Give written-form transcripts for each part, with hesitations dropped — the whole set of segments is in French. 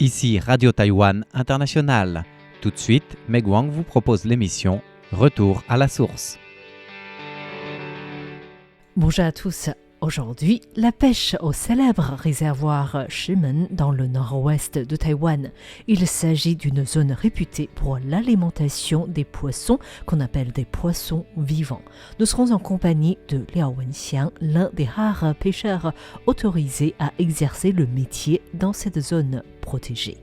Ici Radio Taïwan International. Tout de suite, Meg Wang vous propose l'émission Retour à la source. Bonjour à tous. Aujourd'hui, la pêche au célèbre réservoir Shimen dans le nord-ouest de Taïwan. Il s'agit d'une zone réputée pour l'alimentation des poissons qu'on appelle des poissons vivants. Nous serons en compagnie de Liao Wenxiang, l'un des rares pêcheurs autorisés à exercer le métier dans cette zone protégée.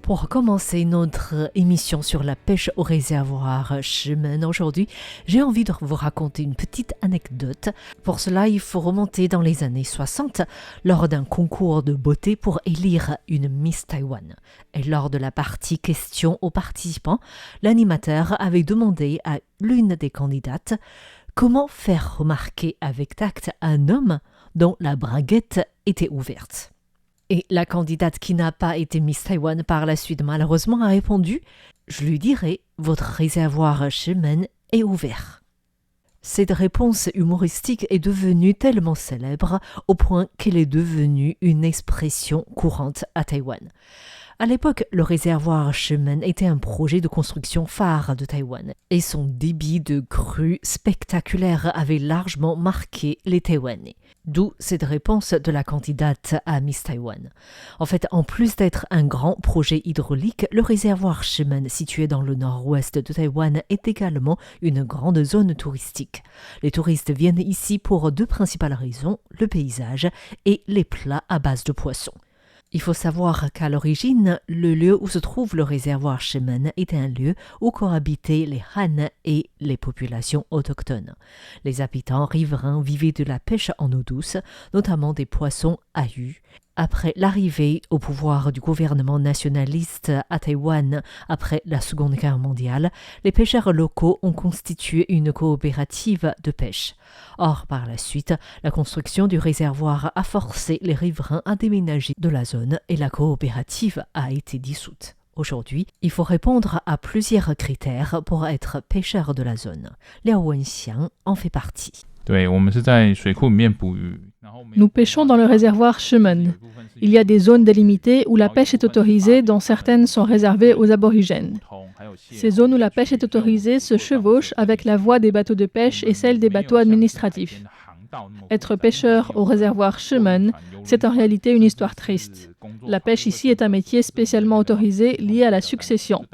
Pour commencer notre émission sur la pêche au réservoir Shimen aujourd'hui, j'ai envie de vous raconter une petite anecdote. Pour cela, il faut remonter dans les années 60 lors d'un concours de beauté pour élire une Miss Taïwan. Et lors de la partie questions aux participants, l'animateur avait demandé à l'une des candidates comment faire remarquer avec tact un homme dont la braguette était ouverte. Et la candidate qui n'a pas été Miss Taïwan par la suite, malheureusement, a répondu « Je lui dirai, votre réservoir Shimen est ouvert ». Cette réponse humoristique est devenue tellement célèbre au point qu'elle est devenue une expression courante à Taïwan. À l'époque, le réservoir Shimen était un projet de construction phare de Taïwan et son débit de crue spectaculaire avait largement marqué les Taïwanais. D'où cette réponse de la candidate à Miss Taïwan. En fait, en plus d'être un grand projet hydraulique, le réservoir Shimen situé dans le nord-ouest de Taïwan est également une grande zone touristique. Les touristes viennent ici pour deux principales raisons, le paysage et les plats à base de poissons. Il faut savoir qu'à l'origine, le lieu où se trouve le réservoir Shimen était un lieu où cohabitaient les Han et les populations autochtones. Les habitants riverains vivaient de la pêche en eau douce, notamment des poissons ahus. Après l'arrivée au pouvoir du gouvernement nationaliste à Taïwan après la Seconde Guerre mondiale, les pêcheurs locaux ont constitué une coopérative de pêche. Or, par la suite, la construction du réservoir a forcé les riverains à déménager de la zone et la coopérative a été dissoute. Aujourd'hui, il faut répondre à plusieurs critères pour être pêcheur de la zone. Liao Wenxiang en fait partie. Nous pêchons dans le réservoir Shimen. Il y a des zones délimitées où la pêche est autorisée, dont certaines sont réservées aux aborigènes. Ces zones où la pêche est autorisée se chevauchent avec la voie des bateaux de pêche et celle des bateaux administratifs. Être pêcheur au réservoir Shimen, c'est en réalité une histoire triste. La pêche ici est un métier spécialement autorisé lié à la succession.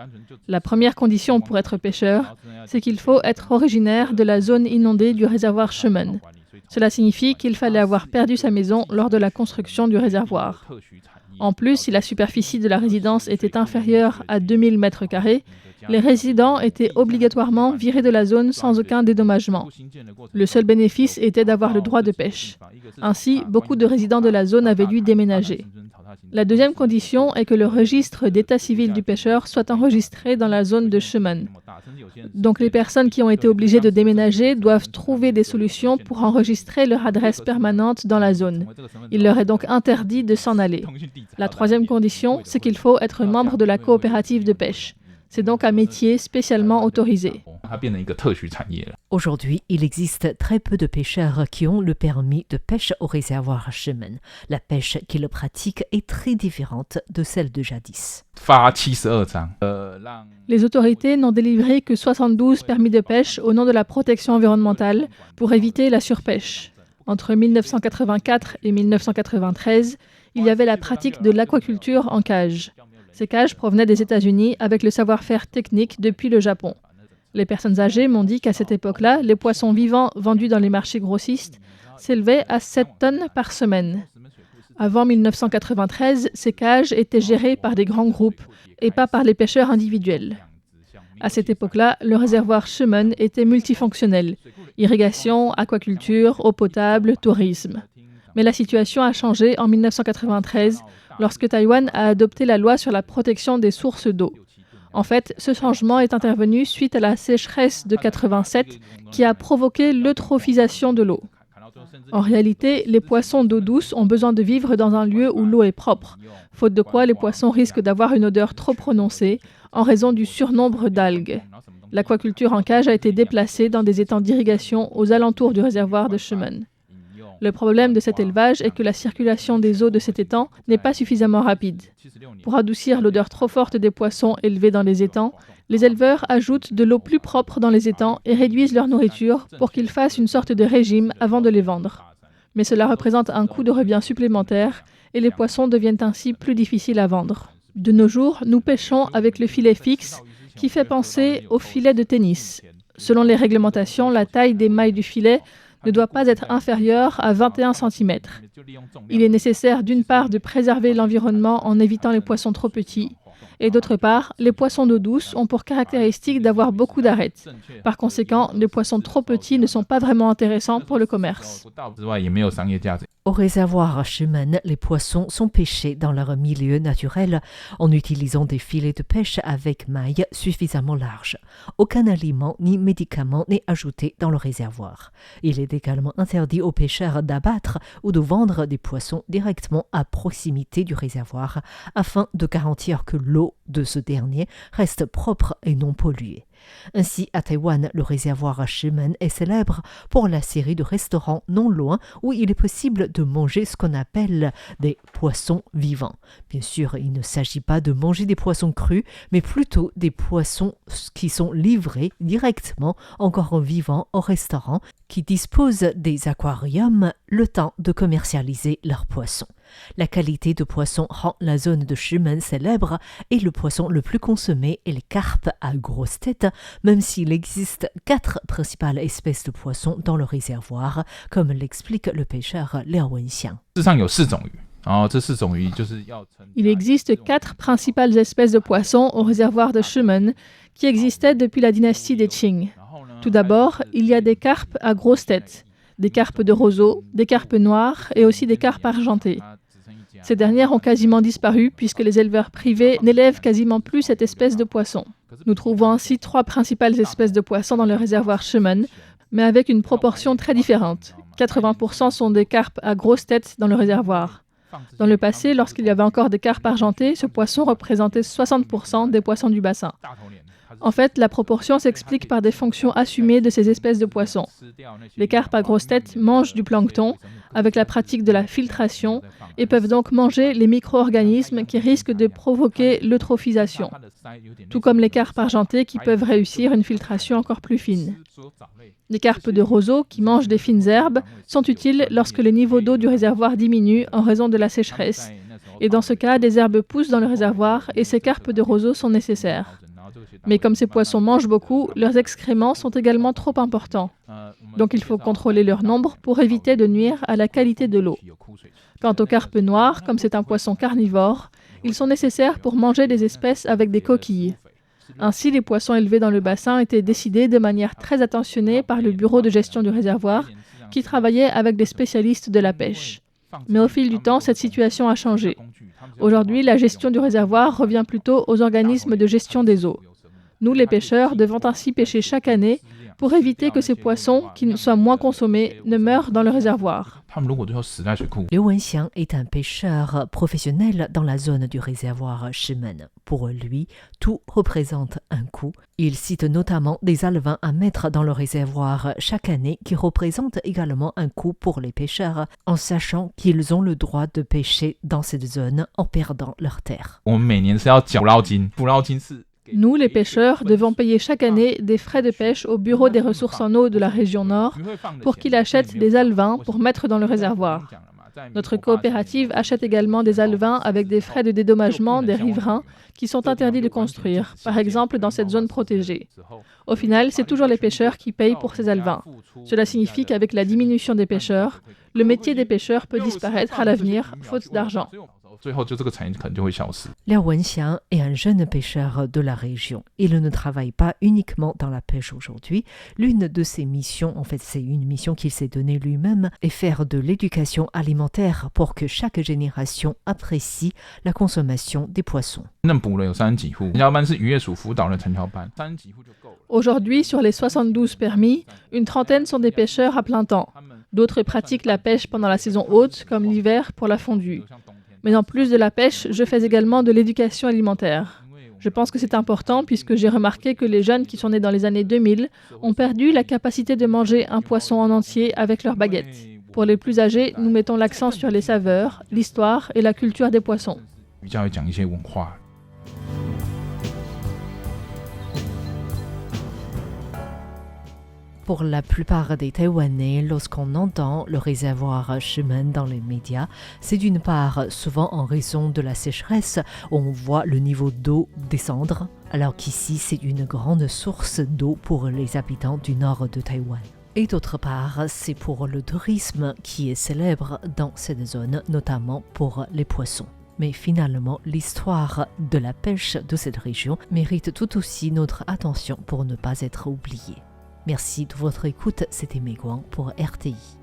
La première condition pour être pêcheur, c'est qu'il faut être originaire de la zone inondée du réservoir Shimen. Cela signifie qu'il fallait avoir perdu sa maison lors de la construction du réservoir. En plus, si la superficie de la résidence était inférieure à 2000 m², les résidents étaient obligatoirement virés de la zone sans aucun dédommagement. Le seul bénéfice était d'avoir le droit de pêche. Ainsi, beaucoup de résidents de la zone avaient dû déménager. La deuxième condition est que le registre d'état civil du pêcheur soit enregistré dans la zone de Shimen. Donc les personnes qui ont été obligées de déménager doivent trouver des solutions pour enregistrer leur adresse permanente dans la zone. Il leur est donc interdit de s'en aller. La troisième condition, c'est qu'il faut être membre de la coopérative de pêche. C'est donc un métier spécialement autorisé. Aujourd'hui, il existe très peu de pêcheurs qui ont le permis de pêche au réservoir Shimen. La pêche qu'ils pratiquent est très différente de celle de jadis. Les autorités n'ont délivré que 72 permis de pêche au nom de la protection environnementale pour éviter la surpêche. Entre 1984 et 1993, il y avait la pratique de l'aquaculture en cage. Ces cages provenaient des États-Unis avec le savoir-faire technique depuis le Japon. Les personnes âgées m'ont dit qu'à cette époque-là, les poissons vivants vendus dans les marchés grossistes s'élevaient à 7 tonnes par semaine. Avant 1993, ces cages étaient gérées par des grands groupes et pas par les pêcheurs individuels. À cette époque-là, le réservoir Shimen était multifonctionnel. Irrigation, aquaculture, eau potable, tourisme. Mais la situation a changé en 1993 lorsque Taïwan a adopté la loi sur la protection des sources d'eau. En fait, ce changement est intervenu suite à la sécheresse de 87 qui a provoqué l'eutrophisation de l'eau. En réalité, les poissons d'eau douce ont besoin de vivre dans un lieu où l'eau est propre, faute de quoi les poissons risquent d'avoir une odeur trop prononcée en raison du surnombre d'algues. L'aquaculture en cage a été déplacée dans des étangs d'irrigation aux alentours du réservoir de Shimen. Le problème de cet élevage est que la circulation des eaux de cet étang n'est pas suffisamment rapide. Pour adoucir l'odeur trop forte des poissons élevés dans les étangs, les éleveurs ajoutent de l'eau plus propre dans les étangs et réduisent leur nourriture pour qu'ils fassent une sorte de régime avant de les vendre. Mais cela représente un coût de revient supplémentaire et les poissons deviennent ainsi plus difficiles à vendre. De nos jours, nous pêchons avec le filet fixe qui fait penser au filet de tennis. Selon les réglementations, la taille des mailles du filet ne doit pas être inférieure à 21 cm. Il est nécessaire d'une part de préserver l'environnement en évitant les poissons trop petits et d'autre part, les poissons d'eau douce ont pour caractéristique d'avoir beaucoup d'arêtes. Par conséquent, les poissons trop petits ne sont pas vraiment intéressants pour le commerce. Au réservoir Shimen, les poissons sont pêchés dans leur milieu naturel en utilisant des filets de pêche avec mailles suffisamment larges. Aucun aliment ni médicament n'est ajouté dans le réservoir. Il est également interdit aux pêcheurs d'abattre ou de vendre des poissons directement à proximité du réservoir afin de garantir que l'eau de ce dernier reste propre et non polluée. Ainsi, à Taïwan, le réservoir Shimen est célèbre pour la série de restaurants non loin où il est possible de manger ce qu'on appelle des poissons vivants. Bien sûr, il ne s'agit pas de manger des poissons crus, mais plutôt des poissons qui sont livrés directement, encore vivants, au restaurant, qui disposent des aquariums le temps de commercialiser leurs poissons. La qualité de poisson rend la zone de Shimen célèbre et le poisson le plus consommé est les carpes à grosse tête, même s'il existe 4 principales espèces de poissons dans le réservoir, comme l'explique le pêcheur Liao Wenxiang. Il existe 4 principales espèces de poissons au réservoir de Shimen qui existaient depuis la dynastie des Qing. Tout d'abord, il y a des carpes à grosse tête, des carpes de roseau, des carpes noires et aussi des carpes argentées. Ces dernières ont quasiment disparu puisque les éleveurs privés n'élèvent quasiment plus cette espèce de poisson. Nous trouvons ainsi 3 principales espèces de poissons dans le réservoir Shimen, mais avec une proportion très différente. 80% sont des carpes à grosse tête dans le réservoir. Dans le passé, lorsqu'il y avait encore des carpes argentées, ce poisson représentait 60% des poissons du bassin. En fait, la proportion s'explique par des fonctions assumées de ces espèces de poissons. Les carpes à grosse tête mangent du plancton avec la pratique de la filtration et peuvent donc manger les micro-organismes qui risquent de provoquer l'eutrophisation, tout comme les carpes argentées qui peuvent réussir une filtration encore plus fine. Les carpes de roseau qui mangent des fines herbes sont utiles lorsque le niveau d'eau du réservoir diminue en raison de la sécheresse. Et dans ce cas, des herbes poussent dans le réservoir et ces carpes de roseau sont nécessaires. Mais comme ces poissons mangent beaucoup, leurs excréments sont également trop importants. Donc il faut contrôler leur nombre pour éviter de nuire à la qualité de l'eau. Quant aux carpes noires, comme c'est un poisson carnivore, ils sont nécessaires pour manger des espèces avec des coquilles. Ainsi, les poissons élevés dans le bassin étaient décidés de manière très attentionnée par le bureau de gestion du réservoir, qui travaillait avec des spécialistes de la pêche. Mais au fil du temps, cette situation a changé. Aujourd'hui, la gestion du réservoir revient plutôt aux organismes de gestion des eaux. Nous, les pêcheurs, devons ainsi pêcher chaque année pour éviter que ces poissons, qui soient moins consommés, ne meurent dans le réservoir. Liu Wenxiang est un pêcheur professionnel dans la zone du réservoir Shimen. Pour lui, tout représente un coût. Il cite notamment des alevins à mettre dans le réservoir chaque année qui représentent également un coût pour les pêcheurs, en sachant qu'ils ont le droit de pêcher dans cette zone en perdant leur terre. Nous, les pêcheurs, devons payer chaque année des frais de pêche au Bureau des ressources en eau de la région Nord pour qu'il achète des alevins pour mettre dans le réservoir. Notre coopérative achète également des alevins avec des frais de dédommagement des riverains qui sont interdits de construire, par exemple dans cette zone protégée. Au final, c'est toujours les pêcheurs qui payent pour ces alevins. Cela signifie qu'avec la diminution des pêcheurs, le métier des pêcheurs peut disparaître à l'avenir, faute d'argent. Liao Wenxiang est un jeune pêcheur de la région. Il ne travaille pas uniquement dans la pêche aujourd'hui. L'une de ses missions, en fait c'est une mission qu'il s'est donnée lui-même, est faire de l'éducation alimentaire pour que chaque génération apprécie la consommation des poissons. Aujourd'hui, sur les 72 permis, une trentaine sont des pêcheurs à plein temps. D'autres pratiquent la pêche pendant la saison haute, comme l'hiver pour la fondue. Mais en plus de la pêche, je fais également de l'éducation alimentaire. Je pense que c'est important puisque j'ai remarqué que les jeunes qui sont nés dans les années 2000 ont perdu la capacité de manger un poisson en entier avec leur baguette. Pour les plus âgés, nous mettons l'accent sur les saveurs, l'histoire et la culture des poissons. Pour la plupart des Taïwanais, lorsqu'on entend le réservoir Shimen dans les médias, c'est d'une part souvent en raison de la sécheresse où on voit le niveau d'eau descendre, alors qu'ici c'est une grande source d'eau pour les habitants du nord de Taïwan. Et d'autre part, c'est pour le tourisme qui est célèbre dans cette zone, notamment pour les poissons. Mais finalement, l'histoire de la pêche de cette région mérite tout aussi notre attention pour ne pas être oubliée. Merci de votre écoute, c'était Meguang pour RTI.